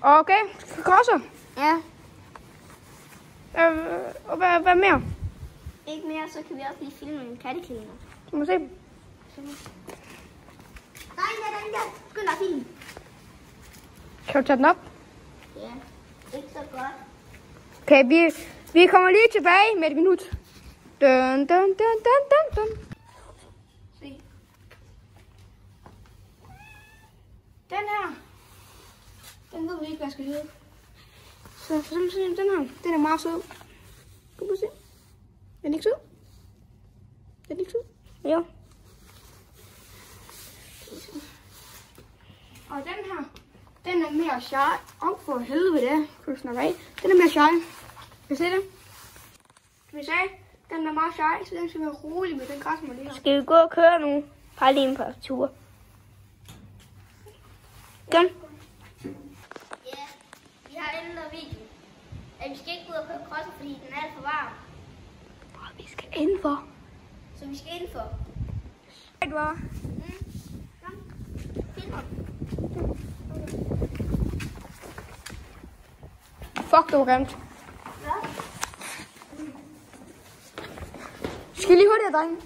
Okay, krosser. Ja. Og hvad mere? Ikke mere, så kan vi også lige filme en kattekliner. Du må se. Nej, begynd at filme. Kan du tage den op? Ja, ikke så godt. Okay, vi kommer lige tilbage med et minut. Dun, dun, dun, dun, dun, dun. Se. Den her. Den ved vi ikke, hvad skal hedde. Så for eksempel sådan den her. Den er meget sød. Kan du se? Er den ikke sød? Er den ikke sød? Ja. Og den her. Den er mere shy. For helvede det. Kan du snakke af? Den er mere shy. Kan I se det? Kan vi se? Den er meget shy, så den skal være rolig med den græsmar lige her. Skal vi gå og køre nu? Bare lige en par ture. Den. Ja, vi har ændret video. Vi skal ikke gå ud og køre crosser, fordi den er alt for varm. Vi skal indenfor. Så vi skal indenfor. Det var. Kom, film op. Fuck, det var grimt. Hvad? Skal I lige hurtigt, drenge?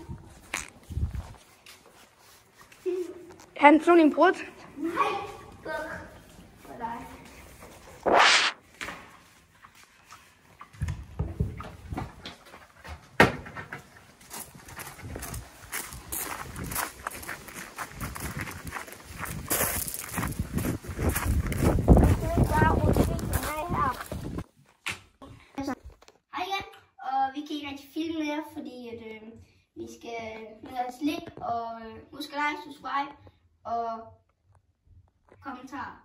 Han slog en brud. Nej, guk. For dig. Hej igen, og vi kan ikke rigtig filme mere, fordi at, vi skal ned og slik, og husk at like, subscribe og kommentarer.